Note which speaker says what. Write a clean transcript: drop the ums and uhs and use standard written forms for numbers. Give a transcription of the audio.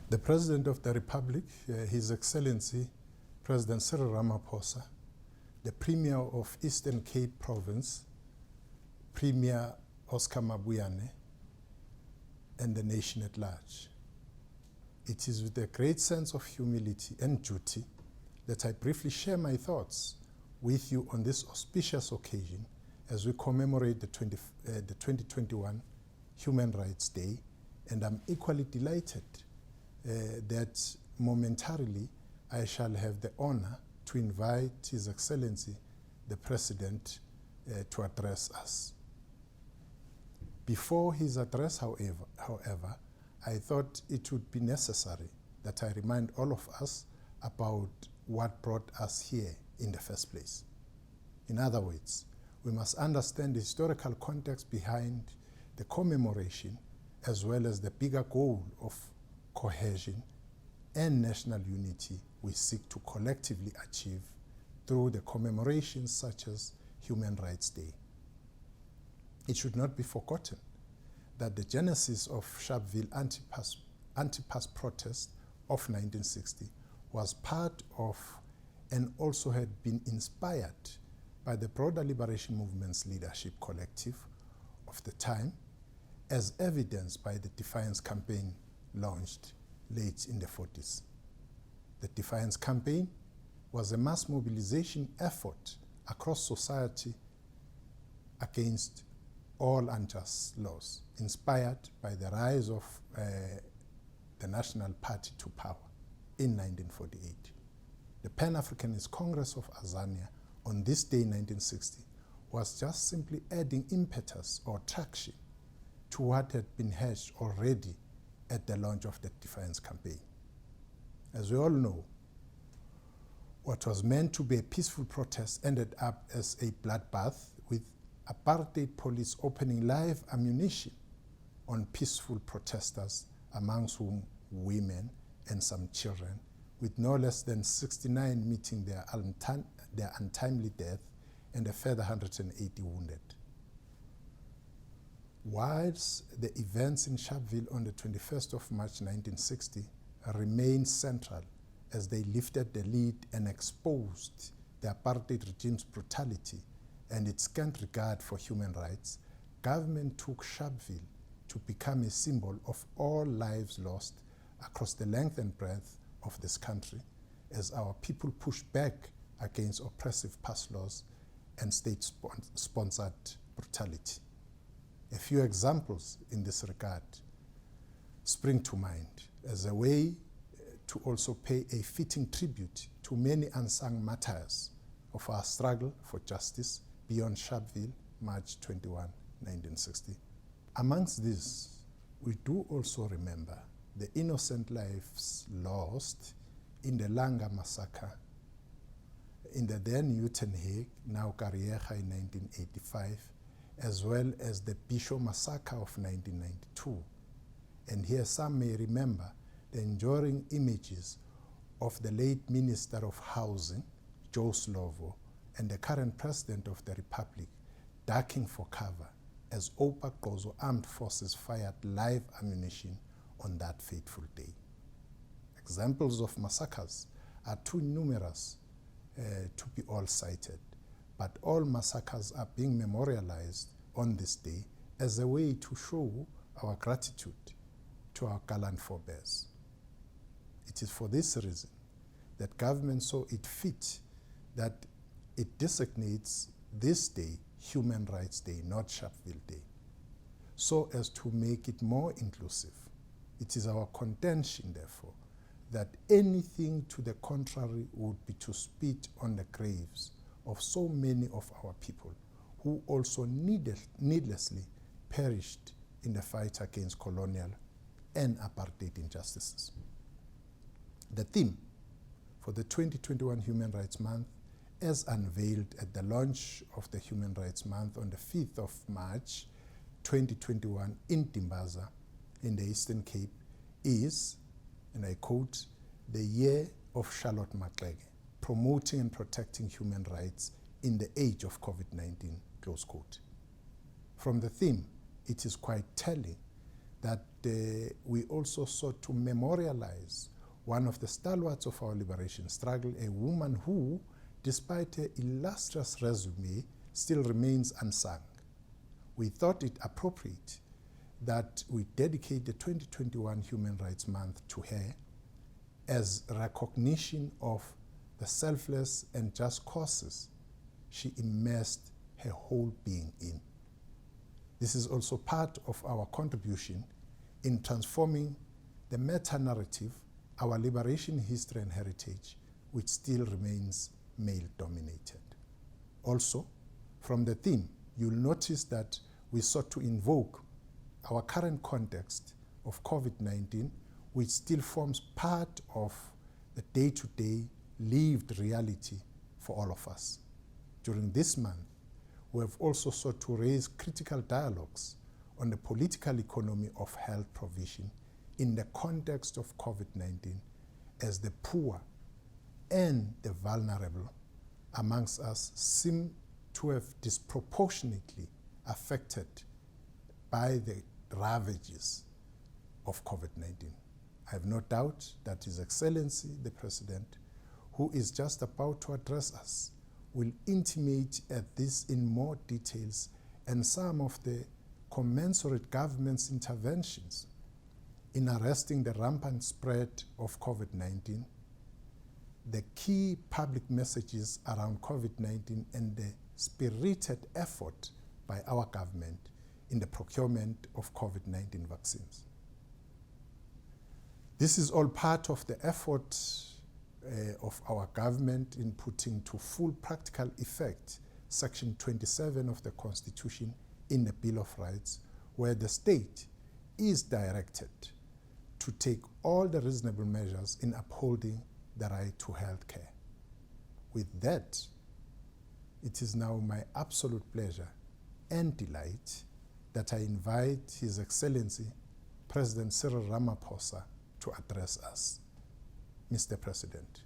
Speaker 1: The President of the Republic, His Excellency President Cyril Ramaphosa, the Premier of Eastern Cape Province, Premier Oscar Mabuyane, and the nation at large. It is with a great sense of humility and duty that I briefly share my thoughts with you on this auspicious occasion as we commemorate the 2021 Human Rights Day, and I'm equally delighted that momentarily I shall have the honor to invite His Excellency the President to address us. Before his address, however, I thought it would be necessary that I remind all of us about what brought us here in the first place. In other words, we must understand the historical context behind the commemoration as well as the bigger goal of cohesion and national unity we seek to collectively achieve through the commemorations such as Human Rights Day. It should not be forgotten that the genesis of Sharpeville anti-pass protest of 1960 was part of and also had been inspired by the broader liberation movement's leadership collective of the time, as evidenced by the Defiance Campaign launched late in the 40s. The Defiance Campaign was a mass mobilization effort across society against all unjust laws, inspired by the rise of the National Party to power in 1948. The Pan-Africanist Congress of Azania on this day in 1960 was just simply adding impetus or traction to what had been hatched already at the launch of the Defiance Campaign. As we all know, what was meant to be a peaceful protest ended up as a bloodbath, with apartheid police opening live ammunition on peaceful protesters, amongst whom women and some children, with no less than 69 meeting their untimely death and a further 180 wounded. Whilst the events in Sharpeville on the 21st of March 1960 remained central as they lifted the lid and exposed the apartheid regime's brutality and its scant regard for human rights, government took Sharpeville to become a symbol of all lives lost across the length and breadth of this country as our people pushed back against oppressive pass laws and state-sponsored brutality. A few examples in this regard spring to mind as a way to also pay a fitting tribute to many unsung martyrs of our struggle for justice beyond Sharpeville, March 21, 1960. Amongst these, we do also remember the innocent lives lost in the Langa massacre, in the then Uitenhage, now Kariega in 1985, as well as the Bisho massacre of 1992. And here some may remember the enduring images of the late Minister of Housing, Joe Slovo, and the current President of the Republic ducking for cover as Opa Kozo armed forces fired live ammunition on that fateful day. Examples of massacres are too numerous to be all cited, but all massacres are being memorialized on this day as a way to show our gratitude to our gallant forebears. It is for this reason that government saw it fit that it designates this day Human Rights Day, not Sharpeville Day, so as to make it more inclusive. It is our contention, therefore, that anything to the contrary would be to spit on the graves of so many of our people who also needlessly perished in the fight against colonial and apartheid injustices. The theme for the 2021 Human Rights Month, as unveiled at the launch of the Human Rights Month on the 5th of March 2021 in Timbaza in the Eastern Cape, is, and I quote, "The Year of Charlotte Maxeke, promoting and protecting human rights in the age of COVID-19, close quote. From the theme, it is quite telling that we also sought to memorialize one of the stalwarts of our liberation struggle, a woman who, despite her illustrious resume, still remains unsung. We thought it appropriate that we dedicate the 2021 Human Rights Month to her as recognition of the selfless and just causes she immersed her whole being in. This is also part of our contribution in transforming the meta-narrative, our liberation history and heritage, which still remains male-dominated. Also, from the theme, you'll notice that we sought to invoke our current context of COVID-19, which still forms part of the day-to-day lived reality for all of us. During this month, we have also sought to raise critical dialogues on the political economy of health provision in the context of COVID-19, as the poor and the vulnerable amongst us seem to have disproportionately affected by the ravages of COVID-19. I have no doubt that His Excellency, the President, who is just about to address us, will intimate at this in more details and some of the commensurate government's interventions in arresting the rampant spread of COVID-19, the key public messages around COVID-19 and the spirited effort by our government in the procurement of COVID-19 vaccines. This is all part of the effort of our government in putting to full practical effect Section 27 of the Constitution in the Bill of Rights, where the state is directed to take all the reasonable measures in upholding the right to health care. With that, it is now my absolute pleasure and delight that I invite His Excellency, President Cyril Ramaphosa, to address us. Mr. President.